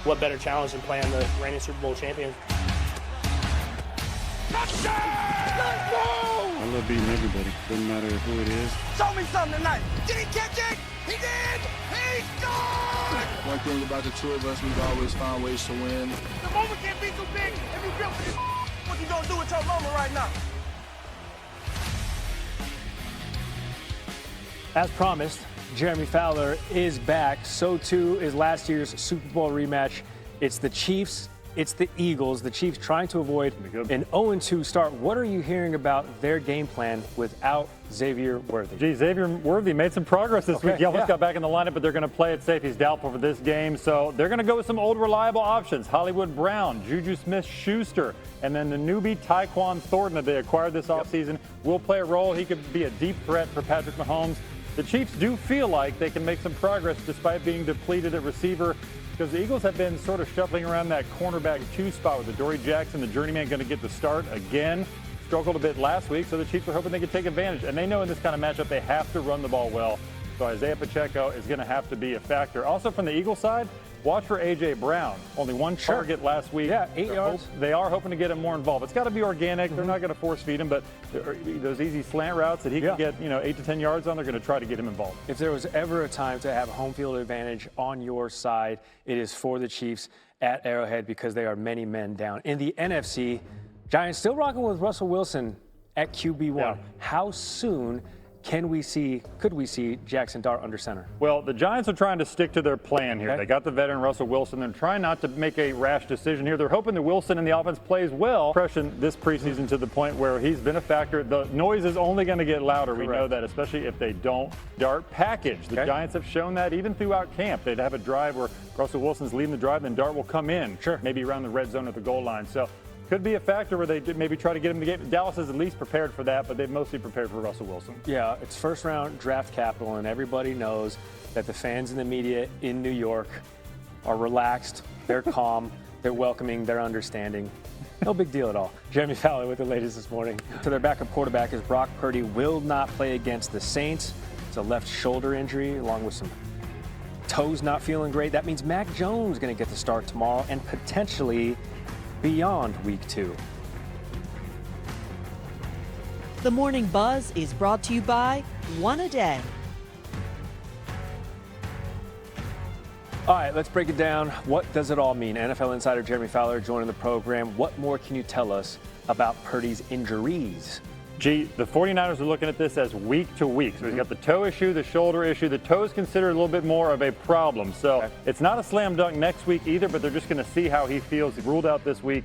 what better challenge than playing the reigning Super Bowl champion? I love beating everybody. Doesn't matter who it is. Show me something tonight. Did he catch it? He did. He scored. One thing about the two of us, we've always found ways to win. The moment can't be too big if you built for this. What you gonna do with your moment right now? As promised, Jeremy Fowler is back. So too is last year's Super Bowl rematch. It's the Chiefs. It's the Eagles. The Chiefs trying to avoid an 0-2 start. What are you hearing about their game plan without Xavier Worthy? Gee, Xavier Worthy made some progress this week. He almost got back in the lineup, but they're going to play it safe. He's doubtful for this game. So they're going to go with some old reliable options. Hollywood Brown, Juju Smith-Schuster, and then the newbie Tyquan Thornton that they acquired this offseason will play a role. He could be a deep threat for Patrick Mahomes. The Chiefs do feel like they can make some progress despite being depleted at receiver, because the Eagles have been sort of shuffling around that cornerback 2 spot with the Dory Jackson, the journeyman, going to get the start again. Struggled a bit last week, so the Chiefs are hoping they can take advantage. And they know in this kind of matchup they have to run the ball well. So Isaiah Pacheco is going to have to be a factor. Also from the Eagles side, watch for A.J. Brown. Only one target last week. Yeah, 8 yards. They are hoping to get him more involved. It's got to be organic. They're not going to force feed him, but those easy slant routes that he can get 8 to 10 yards on, they're going to try to get him involved. If there was ever a time to have home field advantage on your side, it is for the Chiefs at Arrowhead because they are many men down. In the NFC, Giants still rocking with Russell Wilson at QB1. Yeah. How soon could we see Jackson Dart under center? Well, the Giants are trying to stick to their plan here. They got the veteran Russell Wilson. They're trying not to make a rash decision here. They're hoping that Wilson and the offense plays well. Impression this preseason to the point where he's been a factor. The noise is only going to get louder. Correct. We know that, especially if they don't Dart package. The Giants have shown that even throughout camp. They'd have a drive where Russell Wilson's leading the drive, then Dart will come in, maybe around the red zone at the goal line. So could be a factor where they maybe try to get him in the game. Dallas is at least prepared for that, but they've mostly prepared for Russell Wilson. Yeah, it's first-round draft capital, and everybody knows that the fans and the media in New York are relaxed, they're calm, they're welcoming, they're understanding. No big deal at all. Jeremy Fowler with the latest this morning. So their backup quarterback is Brock Purdy will not play against the Saints. It's a left shoulder injury along with some toes not feeling great. That means Mac Jones is going to get the start tomorrow and potentially beyond week 2. The Morning Buzz is brought to you by One a Day. All right, let's break it down. What does it all mean? NFL insider Jeremy Fowler joining the program. What more can you tell us about Purdy's injuries? Gee, the 49ers are looking at this as week to week. So he's got the toe issue, the shoulder issue. The toe is considered a little bit more of a problem. So it's not a slam dunk next week either, but they're just going to see how he feels. He ruled out this week.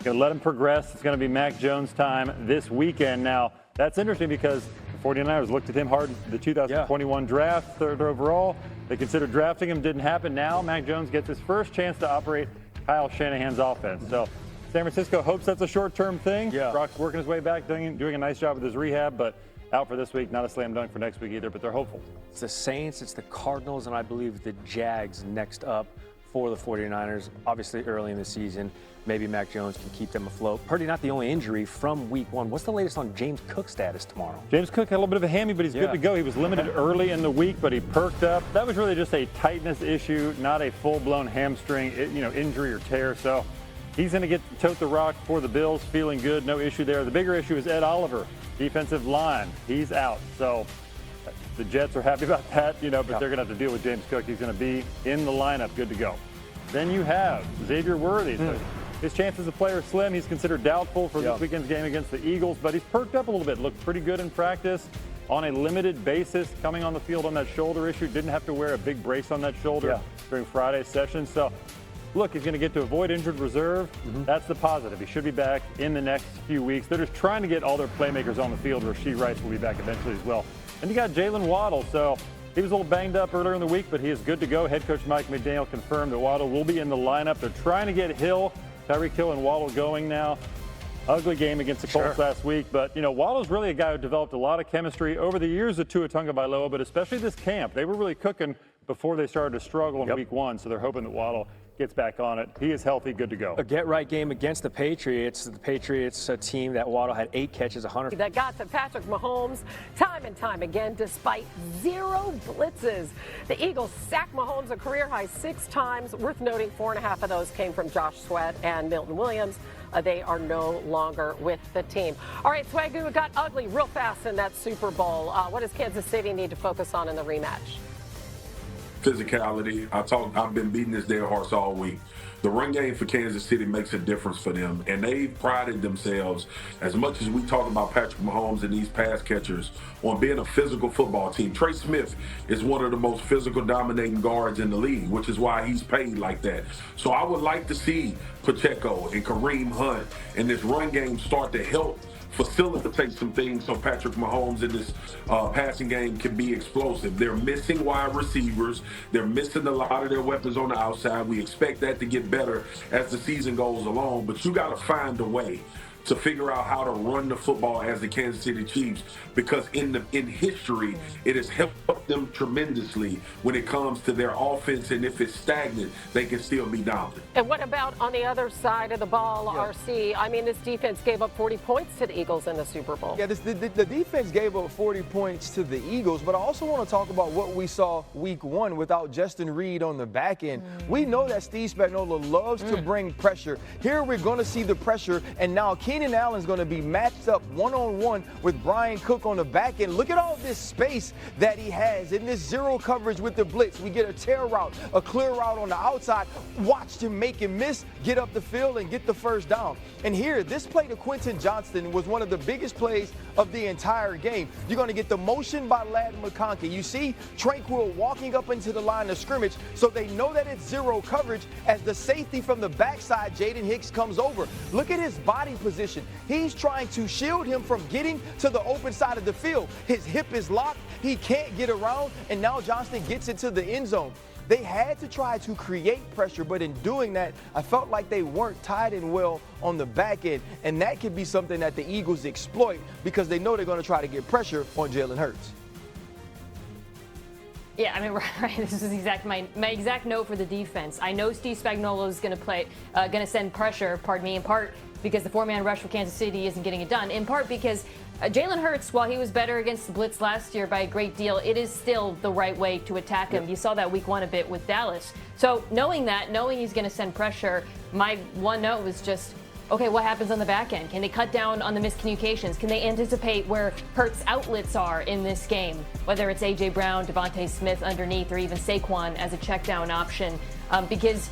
Going to let him progress. It's going to be Mac Jones' time this weekend. Now, that's interesting because the 49ers looked at him hard in the 2021 draft, 3rd overall. They considered drafting him. Didn't happen. Now Mac Jones gets his first chance to operate Kyle Shanahan's offense. So San Francisco hopes that's a short-term thing. Brock's working his way back, doing a nice job with his rehab, but out for this week. Not a slam dunk for next week either, but they're hopeful. It's the Saints, it's the Cardinals, and I believe the Jags next up for the 49ers. Obviously early in the season, maybe Mac Jones can keep them afloat. Purdy not the only injury from week 1. What's the latest on James Cook's status tomorrow? James Cook had a little bit of a hammy, but he's good to go. He was limited early in the week, but he perked up. That was really just a tightness issue, not a full-blown hamstring injury or tear. So he's going to get to tote the rock for the Bills, feeling good, no issue there. The bigger issue is Ed Oliver, defensive line. He's out. So the Jets are happy about that, but they're going to have to deal with James Cook. He's going to be in the lineup, good to go. Then you have Xavier Worthy. So his chances to play are slim. He's considered doubtful for this weekend's game against the Eagles, but he's perked up a little bit. Looked pretty good in practice on a limited basis, coming on the field on that shoulder issue. Didn't have to wear a big brace on that shoulder during Friday's session. So look, he's going to get to avoid injured reserve. That's the positive. He should be back in the next few weeks. They're just trying to get all their playmakers on the field. Rasheed Rice will be back eventually as well. And you got Jalen Waddle. So he was a little banged up earlier in the week, but he is good to go. Head coach Mike McDaniel confirmed that Waddle will be in the lineup. They're trying to get Tyreek Hill and Waddle going now. Ugly game against the Colts last week, but Waddle's really a guy who developed a lot of chemistry over the years of Tua Tagovailoa, but especially this camp. They were really cooking before they started to struggle in week 1, so they're hoping that Waddle gets back on it. He is healthy, good to go. A get-right game against the Patriots. The Patriots, a team that Waddle had 8 catches, 100. That got to Patrick Mahomes time and time again, despite 0 blitzes. The Eagles sacked Mahomes a career-high 6 times. Worth noting, 4.5 of those came from Josh Sweat and Milton Williams. They are no longer with the team. All right, Swagoo, it got ugly real fast in that Super Bowl. What does Kansas City need to focus on in the rematch? Physicality. I've been beating this dead horse all week. The run game for Kansas City makes a difference for them, and they've prided themselves, as much as we talk about Patrick Mahomes and these pass catchers, on being a physical football team. Trey Smith is one of the most physical dominating guards in the league, which is why he's paid like that. So I would like to see Pacheco and Kareem Hunt and this run game start to help facilitate some things so Patrick Mahomes in this passing game can be explosive. They're missing wide receivers. They're missing a lot of their weapons on the outside. We expect that to get better as the season goes along, but you got to find a way to figure out how to run the football as the Kansas City Chiefs, because in history, it has helped them tremendously when it comes to their offense, and if it's stagnant, they can still be dominant. And what about on the other side of the ball, RC? I mean, this defense gave up 40 points to the Eagles in the Super Bowl. Yeah, the defense gave up 40 points to the Eagles, but I also want to talk about what we saw week 1 without Justin Reed on the back end. We know that Steve Spagnuolo loves to bring pressure. Here we're going to see the pressure, and now Keenan Allen's going to be matched up one-on-one with Brian Cook on the back end. Look at all this space that he has in this zero coverage with the blitz. We get a tear route, a clear route on the outside. Watched him make him miss, get up the field, and get the first down. And here, this play to Quentin Johnston was one of the biggest plays of the entire game. You're going to get the motion by Ladd McConkey. You see Tranquil walking up into the line of scrimmage, so they know that it's zero coverage as the safety from the backside, Jayden Hicks, comes over. Look at his body position. He's trying to shield him from getting to the open side of the field. His hip is locked. He can't get around, and now Johnston gets into the end zone. They had to try to create pressure, but in doing that, I felt like they weren't tied in well on the back end, and that could be something that the Eagles exploit because they know they're going to try to get pressure on Jalen Hurts. Yeah, I mean, right. This is my exact note for the defense. I know Steve Spagnuolo is going to send pressure, in part because the 4-man rush for Kansas City isn't getting it done. In part because Jalen Hurts, while he was better against the blitz last year by a great deal, it is still the right way to attack him. You saw that week 1 a bit with Dallas. So knowing he's going to send pressure, my one note was just, okay, what happens on the back end? Can they cut down on the miscommunications? Can they anticipate where Hurts' outlets are in this game? Whether it's A.J. Brown, Devontae Smith underneath, or even Saquon as a check down option. Because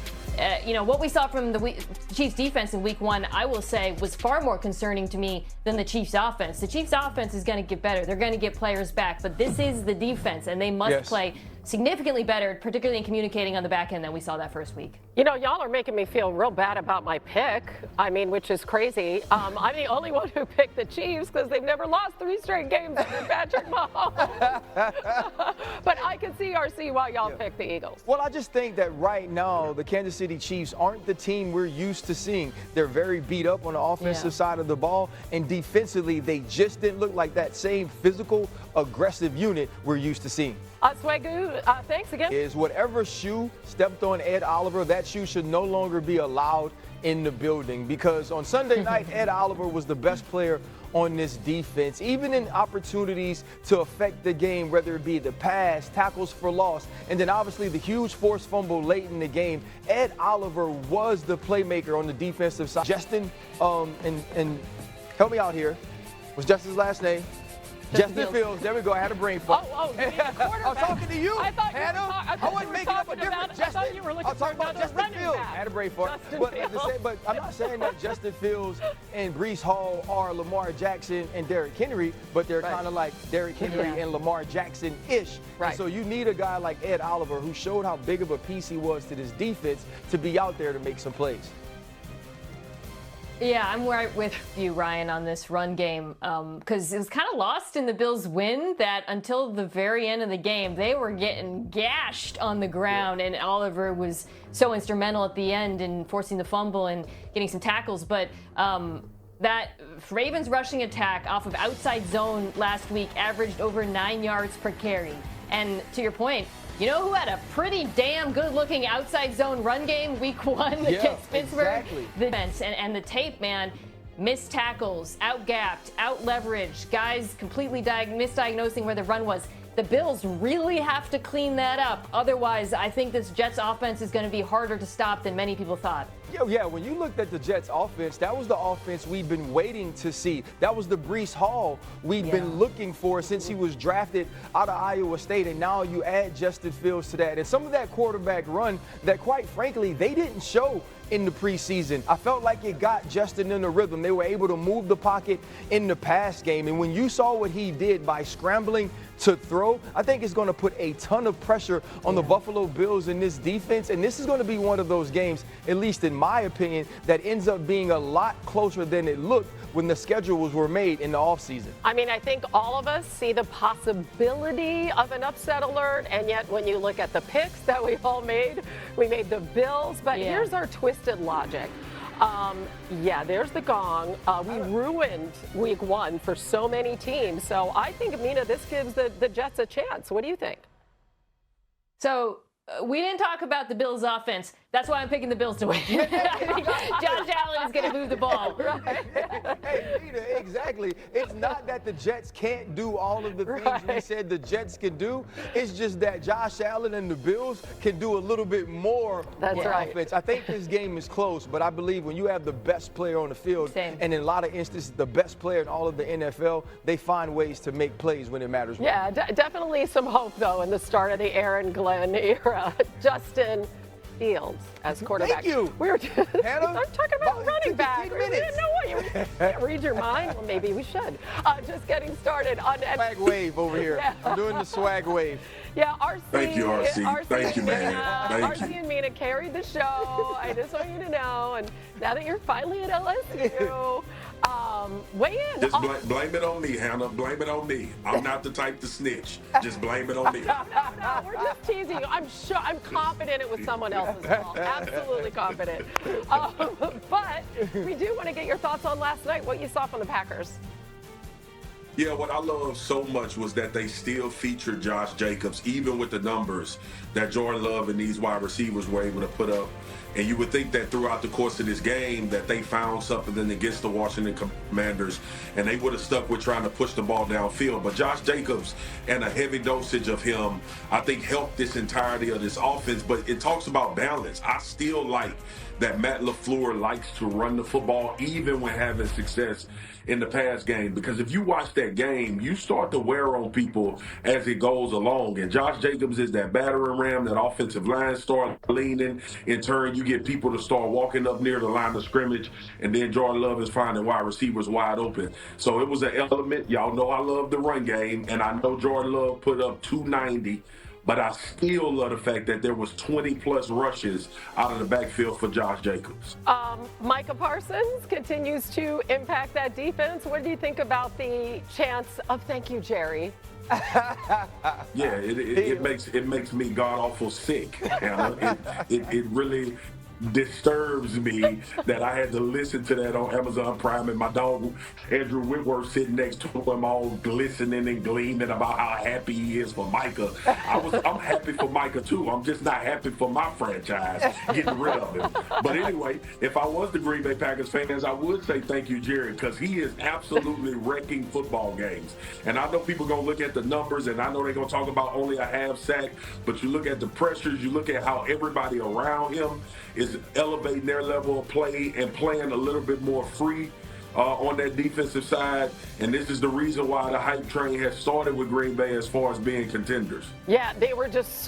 what we saw from the Chiefs defense in week 1, I will say, was far more concerning to me than the Chiefs offense. The Chiefs offense is going to get better. They're going to get players back, but this is the defense, and they must play significantly better, particularly in communicating on the back end than we saw that first week. You know, y'all are making me feel real bad about my pick. I mean, which is crazy. I'm the only one who picked the Chiefs because they've never lost 3 straight games under Patrick Mahomes. But I can see, RC, why y'all picked the Eagles. Well, I just think that right now the Kansas City Chiefs aren't the team we're used to seeing. They're very beat up on the offensive side of the ball, and defensively they just didn't look like that same physical, aggressive unit we're used to seeing. Swagoo, thanks again. Is whatever shoe stepped on Ed Oliver, that shoe should no longer be allowed in the building, because on Sunday night, Ed Oliver was the best player on this defense, even in opportunities to affect the game, whether it be the pass, tackles for loss, and then obviously the huge forced fumble late in the game. Ed Oliver was the playmaker on the defensive side. Justin, and help me out here, was Justin's last name? Justin Fields. There we go. I had a brain fart. I'm talking to you. I wasn't making up a different Justin. I'm talking about Justin Fields. I had a brain fart. But I'm not saying that Justin Fields and Breece Hall are Lamar Jackson and Derrick Henry, but they're kind of like Derrick Henry and Lamar Jackson-ish. Right. So you need a guy like Ed Oliver, who showed how big of a piece he was to this defense, to be out there to make some plays. Yeah, I'm right with you, Ryan, on this run game, because it was kind of lost in the Bills' win that until the very end of the game, they were getting gashed on the ground, and Oliver was so instrumental at the end in forcing the fumble and getting some tackles. But that Ravens rushing attack off of outside zone last week averaged over 9 yards per carry. And to your point, You know who had a pretty damn good-looking outside zone run game week 1 against Pittsburgh? Exactly. The defense and the tape, man. Missed tackles, out-gapped, out-leveraged, guys completely misdiagnosing where the run was. The Bills really have to clean that up. Otherwise, I think this Jets offense is going to be harder to stop than many people thought. Yeah, when you looked at the Jets offense, that was the offense we'd been waiting to see. That was the Breece Hall we'd been looking for since he was drafted out of Iowa State, and now you add Justin Fields to that. And some of that quarterback run that, quite frankly, they didn't show in the preseason. I felt like it got Justin in the rhythm. They were able to move the pocket in the pass game. And when you saw what he did by scrambling to throw, I think it's going to put a ton of pressure on the Buffalo Bills in this defense. And this is going to be one of those games, at least in my opinion, that ends up being a lot closer than it looked when the schedules were made in the offseason. I mean, I think all of us see the possibility of an upset alert, and yet when you look at the picks that we all made, we made the Bills, but here's our twisted logic. There's the gong. We ruined week 1 for so many teams, so I think, Mina, this gives the Jets a chance. What do you think? So we didn't talk about the Bills' offense. That's why I'm picking the Bills to win. I think Josh Allen is going to move the ball. Right. Hey, Peter, exactly. It's not that the Jets can't do all of the things we said the Jets can do. It's just that Josh Allen and the Bills can do a little bit more on offense. I think this game is close, but I believe when you have the best player on the field, and in a lot of instances the best player in all of the NFL, they find ways to make plays when it matters. Yeah, definitely some hope, though, in the start of the Aaron Glenn era. Justin Fields as quarterback. Thank you. We were Hannah, I'm talking about running back. We didn't know what you can't read your mind. Well, maybe we should. Just getting started on swag wave over here. I'm doing the swag wave. Yeah, RC. Thank you, RC. Thank you, man. RC and Mina carried the show. I just want you to know. And now that you're finally at LSU, weigh in. Just blame it on me, Hannah. Blame it on me. I'm not the type to snitch. Just blame it on me. No, we're just teasing you. I'm confident it was someone else's fault. Absolutely confident. But we do want to get your thoughts on last night, what you saw from the Packers. Yeah, what I loved so much was that they still featured Josh Jacobs, even with the numbers that Jordan Love and these wide receivers were able to put up. And you would think that throughout the course of this game that they found something against the Washington Commanders, and they would have stuck with trying to push the ball downfield. But Josh Jacobs and a heavy dosage of him, I think, helped this entirety of this offense. But it talks about balance. I still like that Matt LaFleur likes to run the football even when having success in the pass game, because if you watch that game, you start to wear on people as it goes along. And Josh Jacobs is that battering ram, that offensive line start leaning. In turn, you get people to start walking up near the line of scrimmage, and then Jordan Love is finding wide receivers wide open. So it was an element. Y'all know I love the run game, and I know Jordan Love put up 290. But I still love the fact that there was 20-plus rushes out of the backfield for Josh Jacobs. Micah Parsons continues to impact that defense. What do you think about the chance of thank you, Jerry? Yeah, it makes me god-awful sick, Hannah. It really disturbs me that I had to listen to that on Amazon Prime, and my dog Andrew Whitworth sitting next to him all glistening and gleaming about how happy he is for Micah. I'm happy for Micah too. I'm just not happy for my franchise getting rid of him. But anyway, if I was the Green Bay Packers fans, I would say thank you, Jerry, because he is absolutely wrecking football games. And I know people are going to look at the numbers, and I know they're going to talk about only a half sack, but you look at the pressures, you look at how everybody around him is elevating their level of play and playing a little bit more free on that defensive side. And this is the reason why the hype train has started with Green Bay as far as being contenders. Yeah, they were just